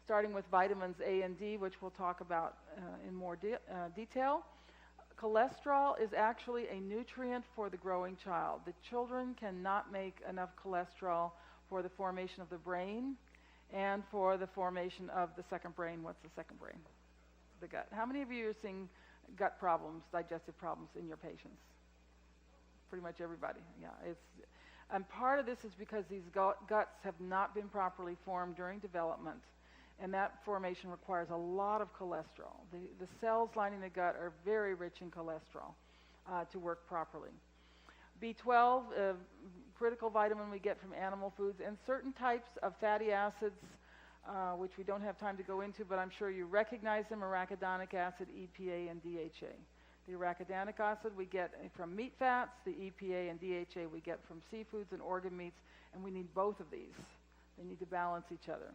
starting with vitamins A and D, which we'll talk about in more detail. Cholesterol is actually a nutrient for the growing child. The children cannot make enough cholesterol for the formation of the brain and for the formation of the second brain. What's the second brain? The gut. How many of you are seeing gut problems, digestive problems in your patients? Pretty much everybody. Yeah, and part of this is because these guts have not been properly formed during development. And that formation requires a lot of cholesterol. The cells lining the gut are very rich in cholesterol to work properly. B12, a critical vitamin we get from animal foods, and certain types of fatty acids, which we don't have time to go into, but I'm sure you recognize them: arachidonic acid, EPA, and DHA. The arachidonic acid we get from meat fats, the EPA and DHA we get from seafoods and organ meats, and we need both of these. They need to balance each other.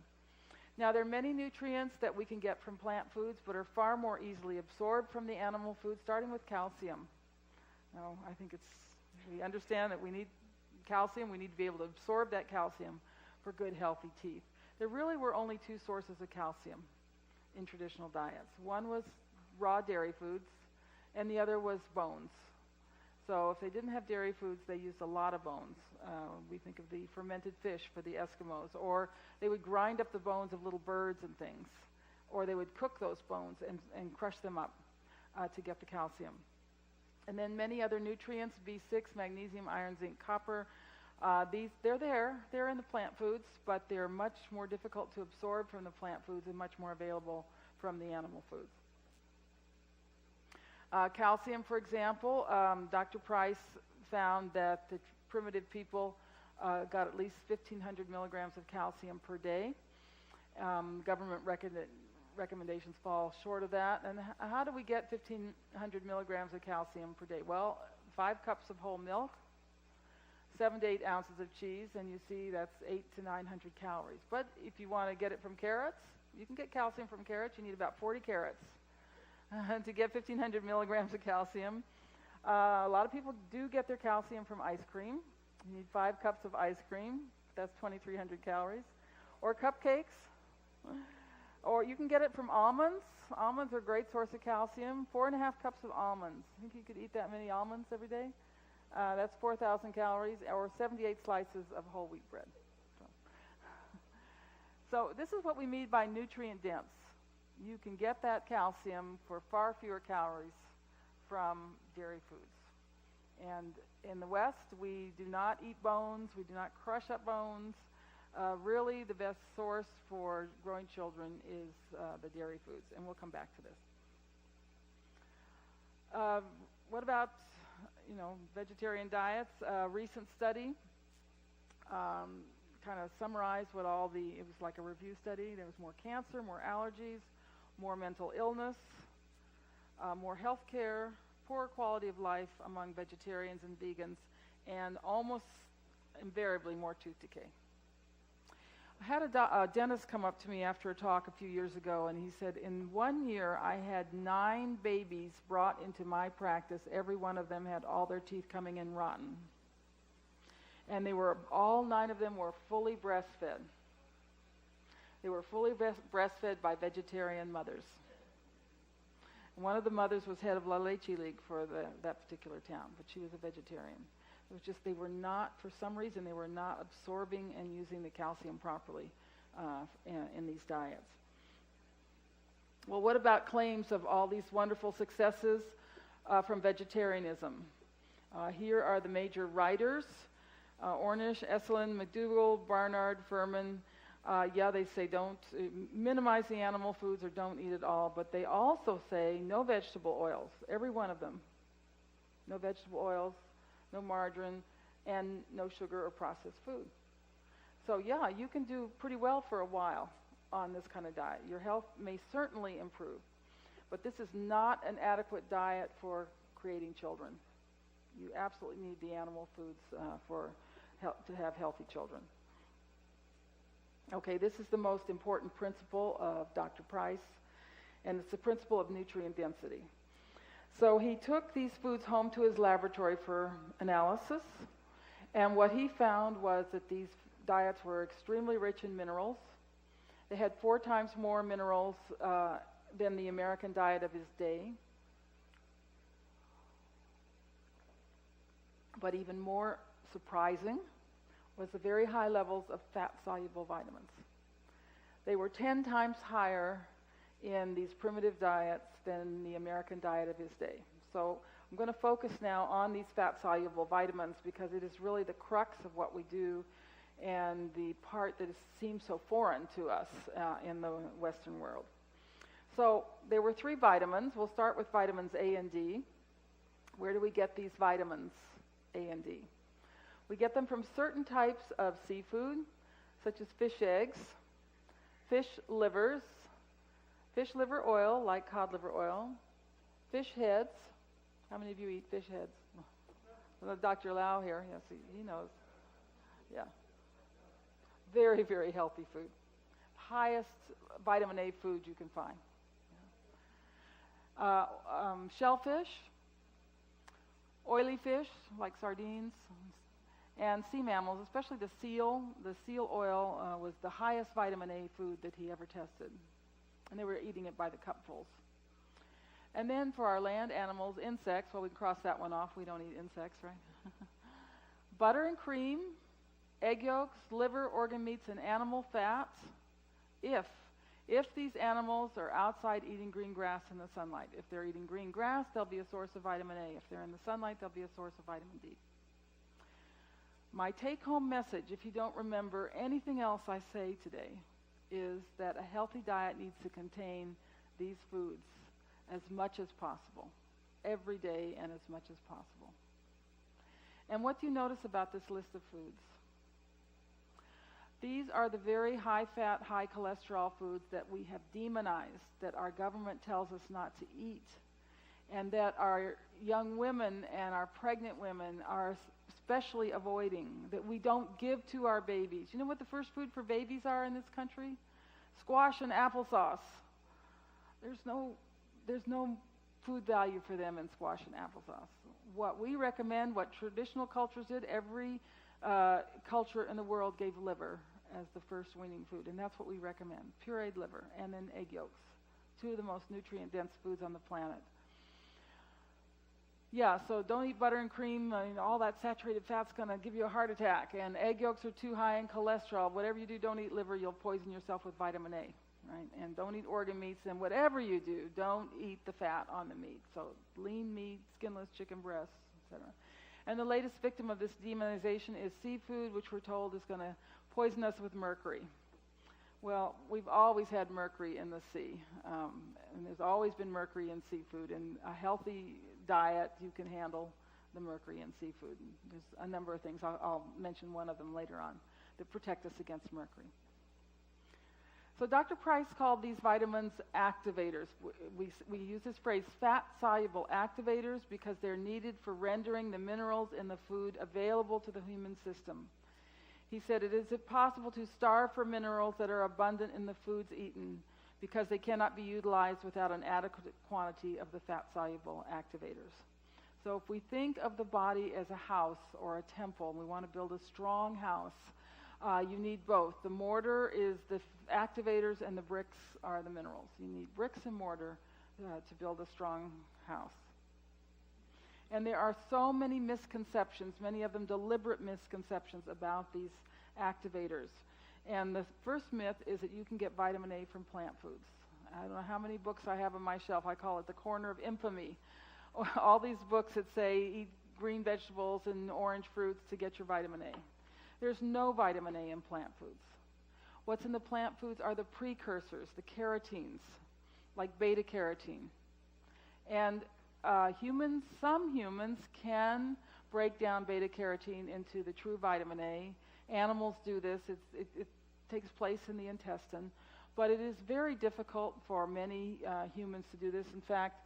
Now, there are many nutrients that we can get from plant foods, but are far more easily absorbed from the animal foods, starting with calcium. Now, I think we understand that we need calcium. We need to be able to absorb that calcium for good, healthy teeth. There really were only two sources of calcium in traditional diets. One was raw dairy foods, and the other was bones. So if they didn't have dairy foods, they used a lot of bones. We think of the fermented fish for the Eskimos, or they would grind up the bones of little birds and things, or they would cook those bones and crush them up to get the calcium. And then many other nutrients, B6, magnesium, iron, zinc, copper. They're in the plant foods, but they're much more difficult to absorb from the plant foods and much more available from the animal foods. Calcium, for example, Dr. Price found that the primitive people got at least 1,500 milligrams of calcium per day. Government recommendations fall short of that. And how do we get 1,500 milligrams of calcium per day? Well, 5 cups of whole milk, 7 to 8 ounces of cheese, and you see that's 800 to 900 calories. But if you want to get it from carrots, you can get calcium from carrots. You need about 40 carrots to get 1,500 milligrams of calcium. A lot of people do get their calcium from ice cream. You need 5 cups of ice cream. That's 2,300 calories. Or cupcakes. Or you can get it from almonds. Almonds are a great source of calcium. 4.5 cups of almonds. Think you could eat that many almonds every day? That's 4,000 calories, or 78 slices of whole wheat bread. So this is what we mean by nutrient dense. You can get that calcium for far fewer calories from dairy foods. And in the West, we do not eat bones. We do not crush up bones. Really, the best source for growing children is the dairy foods, and we'll come back to this. What about, vegetarian diets? A recent study kind of summarized it was like a review study. There was more cancer, more allergies, more mental illness, more health care, poor quality of life among vegetarians and vegans, and almost invariably more tooth decay. I had a dentist come up to me after a talk a few years ago, and he said, in 1 year, I had 9 babies brought into my practice. Every one of them had all their teeth coming in rotten. And all 9 of them were fully breastfed. They were fully breastfed by vegetarian mothers. One of the mothers was head of La Leche League for that particular town, but she was a vegetarian. It was just for some reason, they were not absorbing and using the calcium properly in these diets. Well, what about claims of all these wonderful successes from vegetarianism? Here are the major writers: Ornish, Esselin, McDougall, Barnard, Furman. They say don't minimize the animal foods or don't eat it all, but they also say no vegetable oils, every one of them. No vegetable oils, no margarine, and no sugar or processed food. So you can do pretty well for a while on this kind of diet. Your health may certainly improve, but this is not an adequate diet for creating children. You absolutely need the animal foods to have healthy children. Okay, this is the most important principle of Dr. Price, and it's the principle of nutrient density. So he took these foods home to his laboratory for analysis, and what he found was that these diets were extremely rich in minerals. They had 4 times more minerals than the American diet of his day. But even more surprising was the very high levels of fat-soluble vitamins. They were 10 times higher in these primitive diets than the American diet of his day. So I'm going to focus now on these fat-soluble vitamins because it is really the crux of what we do and the part that seems so foreign to us in the Western world. So there were 3 vitamins. We'll start with vitamins A and D. Where do we get these vitamins, A and D? We get them from certain types of seafood, such as fish eggs, fish livers, fish liver oil, like cod liver oil, fish heads. How many of you eat fish heads? Well, Dr. Lau here, yes, he knows. Yeah. Very, very healthy food. Highest vitamin A food you can find. Shellfish, oily fish, like sardines, and sea mammals, especially the seal. The seal oil was the highest vitamin A food that he ever tested. And they were eating it by the cupfuls. And then for our land animals, insects, well, we can cross that one off. We don't eat insects, right? Butter and cream, egg yolks, liver, organ meats, and animal fats, if these animals are outside eating green grass in the sunlight. If they're eating green grass, they'll be a source of vitamin A. If they're in the sunlight, they'll be a source of vitamin D. My take-home message, if you don't remember anything else I say today, is that a healthy diet needs to contain these foods as much as possible, every day and as much as possible. And what do you notice about this list of foods? These are the very high-fat, high-cholesterol foods that we have demonized, that our government tells us not to eat, and that our young women and our pregnant women are especially avoiding, that we don't give to our babies. You know what the first food for babies are in this country? Squash and applesauce. There's no food value for them in squash and applesauce. What we recommend, what traditional cultures did, every culture in the world gave liver as the first weaning food, and that's what we recommend, pureed liver, and then egg yolks, two of the most nutrient-dense foods on the planet. Yeah, so don't eat butter and cream. I mean, all that saturated fat's going to give you a heart attack, and egg yolks are too high in cholesterol. Whatever you do, don't eat liver. You'll poison yourself with vitamin A, right? And don't eat organ meats, and whatever you do, don't eat the fat on the meat. So lean meat, skinless chicken breasts, etc. And the latest victim of this demonization is seafood, which we're told is going to poison us with mercury. Well, we've always had mercury in the sea, and there's always been mercury in seafood. In a healthy diet, you can handle the mercury in seafood. And there's a number of things, I'll mention one of them later on, that protect us against mercury. So Dr. Price called these vitamins activators. We use this phrase, fat-soluble activators, because they're needed for rendering the minerals in the food available to the human system. He said, it is possible to starve for minerals that are abundant in the foods eaten because they cannot be utilized without an adequate quantity of the fat-soluble activators. So if we think of the body as a house or a temple, and we want to build a strong house, you need both. The mortar is the activators, and the bricks are the minerals. You need bricks and mortar to build a strong house. And there are so many misconceptions, many of them deliberate misconceptions about these activators. And the first myth is that you can get vitamin A from plant foods. I don't know how many books I have on my shelf. I call it the corner of infamy. All these books that say eat green vegetables and orange fruits to get your vitamin A. There's no vitamin A in plant foods. What's in the plant foods are the precursors, the carotenes, like beta-carotene. And some humans can break down beta-carotene into the true vitamin A. Animals do this. It takes place in the intestine. But it is very difficult for many humans to do this. In fact,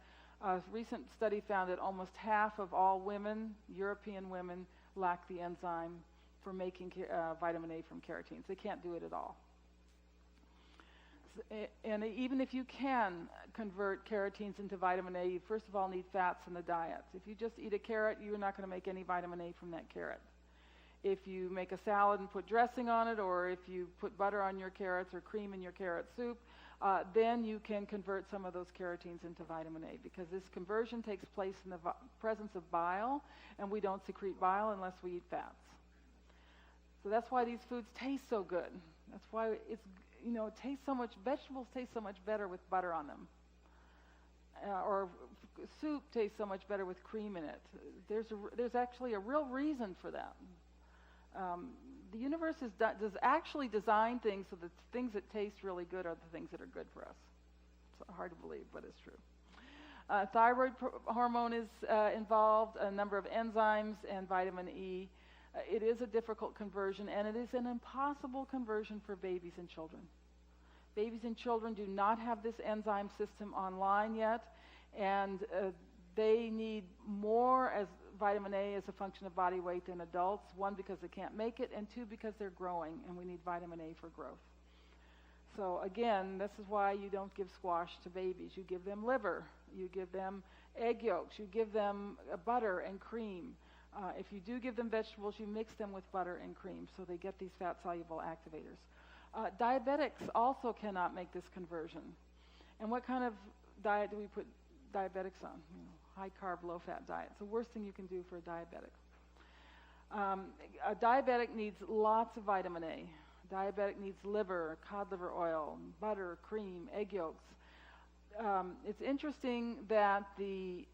a recent study found that almost half of all women, European women, lack the enzyme for making vitamin A from carotenes. They can't do it at all. And even if you can convert carotenes into vitamin A, you first of all need fats in the diet. If you just eat a carrot, you're not going to make any vitamin A from that carrot. If you make a salad and put dressing on it, or if you put butter on your carrots or cream in your carrot soup, then you can convert some of those carotenes into vitamin A, because this conversion takes place in the presence of bile, and we don't secrete bile unless we eat fats. So that's why these foods taste so good. That's why it tastes so much, vegetables taste so much better with butter on them. Or soup tastes so much better with cream in it. There's actually a real reason for that. The universe does actually design things so that the things that taste really good are the things that are good for us. It's hard to believe, but it's true. Thyroid hormone is involved, a number of enzymes, and vitamin E. It is a difficult conversion, and it is an impossible conversion for babies and children. Babies and children do not have this enzyme system online yet, and they need more as vitamin A as a function of body weight than adults. One, because they can't make it, and two, because they're growing, and we need vitamin A for growth. So again, this is why you don't give squash to babies. You give them liver, you give them egg yolks, you give them butter and cream. If you do give them vegetables, you mix them with butter and cream so they get these fat-soluble activators. Diabetics also cannot make this conversion. And what kind of diet do we put diabetics on? You know, high carb, low fat diet. It's the worst thing you can do for a diabetic. A diabetic needs lots of vitamin A. A diabetic needs liver, cod liver oil, butter, cream, egg yolks. It's interesting that the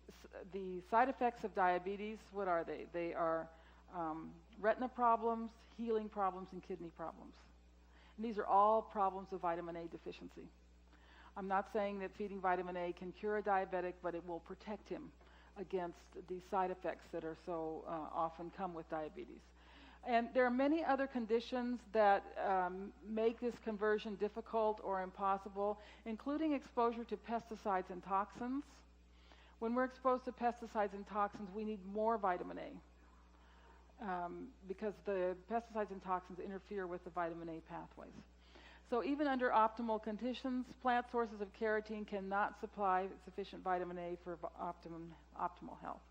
side effects of diabetes, what are they? They are retina problems, healing problems, and kidney problems. And these are all problems of vitamin A deficiency. I'm not saying that feeding vitamin A can cure a diabetic, but it will protect him against the side effects that are so often come with diabetes. And there are many other conditions that make this conversion difficult or impossible, including exposure to pesticides and toxins. When we're exposed to pesticides and toxins, we need more vitamin A because the pesticides and toxins interfere with the vitamin A pathways. So even under optimal conditions, plant sources of carotene cannot supply sufficient vitamin A for optimal health.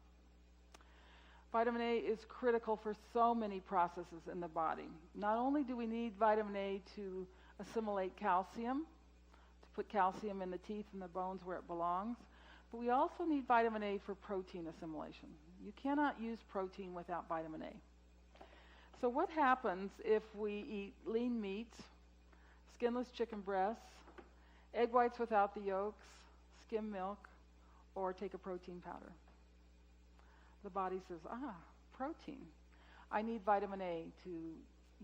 Vitamin A is critical for so many processes in the body. Not only do we need vitamin A to assimilate calcium, to put calcium in the teeth and the bones where it belongs, but we also need vitamin A for protein assimilation. You cannot use protein without vitamin A. So what happens if we eat lean meat, skinless chicken breasts, egg whites without the yolks, skim milk, or take a protein powder? The body says, protein. I need vitamin A to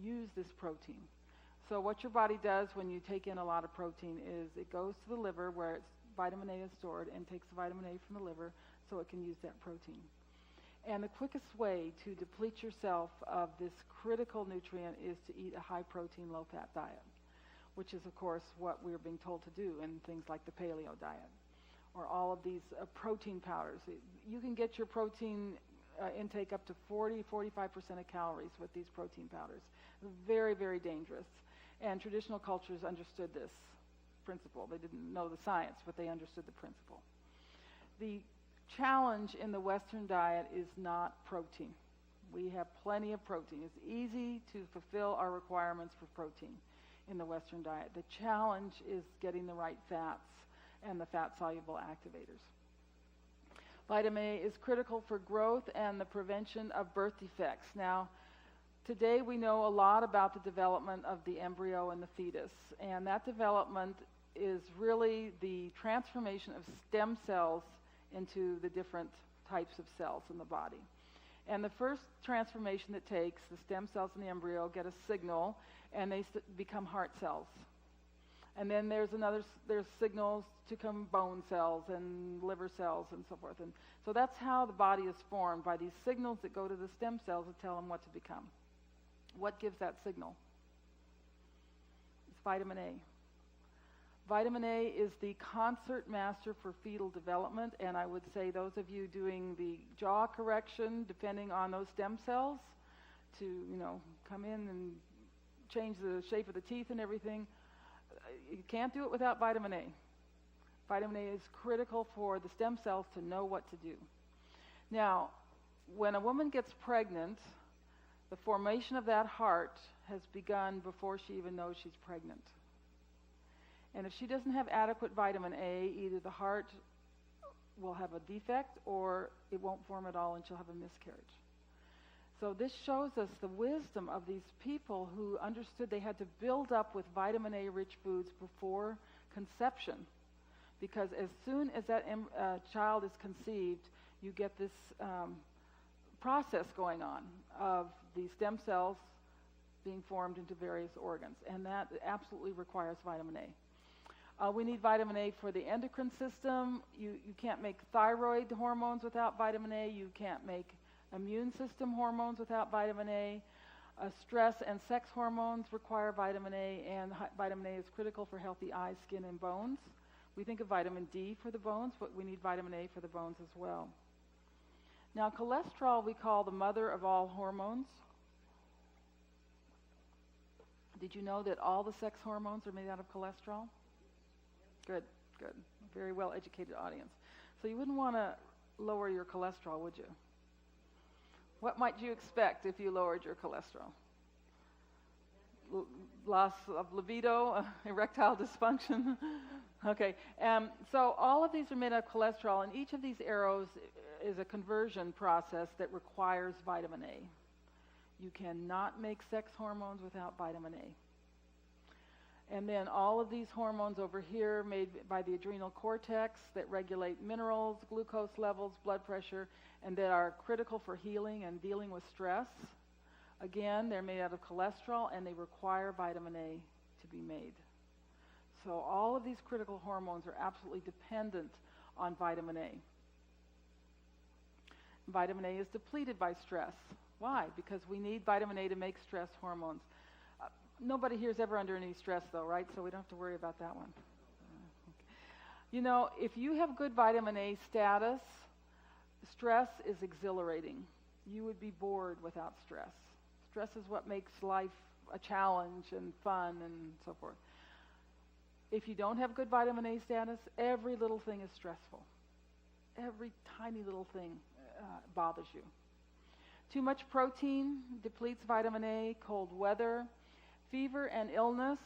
use this protein. So what your body does when you take in a lot of protein is it goes to the liver where vitamin A is stored and takes the vitamin A from the liver so it can use that protein. And the quickest way to deplete yourself of this critical nutrient is to eat a high-protein, low-fat diet, which is, of course, what we're being told to do in things like the paleo diet, or all of these protein powders. You can get your protein intake up to 40-45% of calories with these protein powders. Very, very dangerous. And traditional cultures understood this principle. They didn't know the science, but they understood the principle. The challenge in the Western diet is not protein. We have plenty of protein. It's easy to fulfill our requirements for protein in the Western diet. The challenge is getting the right fats and the fat-soluble activators. Vitamin A is critical for growth and the prevention of birth defects. Now, today we know a lot about the development of the embryo and the fetus, and that development is really the transformation of stem cells into the different types of cells in the body. And the first transformation it takes, the stem cells in the embryo get a signal, and they become heart cells. And then there's signals to come bone cells and liver cells and so forth. And so that's how the body is formed, by these signals that go to the stem cells to tell them what to become. What gives that signal? It's vitamin A. Vitamin A is the concert master for fetal development, and I would say those of you doing the jaw correction, depending on those stem cells, to come in and change the shape of the teeth and everything, you can't do it without vitamin A. Vitamin A is critical for the stem cells to know what to do. Now, when a woman gets pregnant, the formation of that heart has begun before she even knows she's pregnant. And if she doesn't have adequate vitamin A, either the heart will have a defect or it won't form at all and she'll have a miscarriage. So this shows us the wisdom of these people who understood they had to build up with vitamin A-rich foods before conception. Because as soon as that child is conceived, you get this process going on of the stem cells being formed into various organs. And that absolutely requires vitamin A. We need vitamin A for the endocrine system. You can't make thyroid hormones without vitamin A. You can't make immune system hormones without vitamin A. Stress and sex hormones require vitamin A, and vitamin A is critical for healthy eyes, skin, and bones. We think of vitamin D for the bones, but we need vitamin A for the bones as well. Now, cholesterol we call the mother of all hormones. Did you know that all the sex hormones are made out of cholesterol? Good, good. Very well-educated audience. So you wouldn't want to lower your cholesterol, would you? What might you expect if you lowered your cholesterol? Loss of libido, erectile dysfunction, Okay, so all of these are made of cholesterol, and each of these arrows is a conversion process that requires vitamin A. You cannot make sex hormones without vitamin A. And then all of these hormones over here made by the adrenal cortex that regulate minerals, glucose levels, blood pressure, and that are critical for healing and dealing with stress. Again, they're made out of cholesterol, and they require vitamin A to be made. So all of these critical hormones are absolutely dependent on vitamin A. Vitamin A is depleted by stress. Why? Because we need vitamin A to make stress hormones. Nobody here is ever under any stress, though, right? So we don't have to worry about that one. You know, if you have good vitamin A status, stress is exhilarating. You would be bored without stress. Stress is what makes life a challenge and fun and so forth. If you don't have good vitamin A status, every little thing is stressful. Every tiny little thing bothers you. Too much protein depletes vitamin A, cold weather, fever and illness.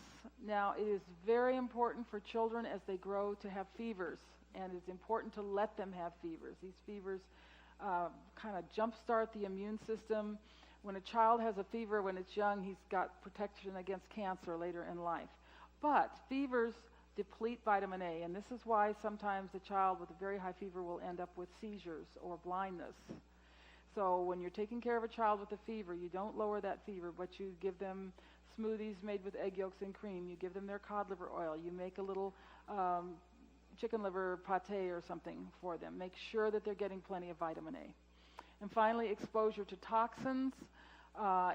Now, it is very important for children as they grow to have fevers, and it's important to let them have fevers. These fevers kind of jumpstart the immune system. When a child has a fever when it's young, he's got protection against cancer later in life. But fevers deplete vitamin A, and this is why sometimes a child with a very high fever will end up with seizures or blindness. So when you're taking care of a child with a fever, you don't lower that fever, but you give them smoothies made with egg yolks and cream. You give them their cod liver oil. You make a little chicken liver pate or something for them. Make sure that they're getting plenty of vitamin A. And finally, exposure to toxins.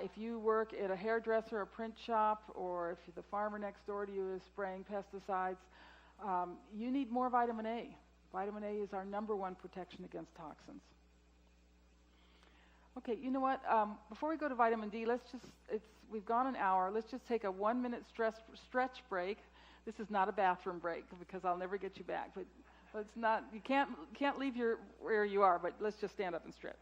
If you work at a hairdresser, a print shop, or if the farmer next door to you is spraying pesticides, you need more vitamin A. Vitamin A is our #1 protection against toxins. Okay, you know what? Before we go to vitamin D, we've gone an hour. Let's just take a 1-minute stretch break. This is not a bathroom break because I'll never get you back. But it's not. You can't leave where you are. But let's just stand up and stretch.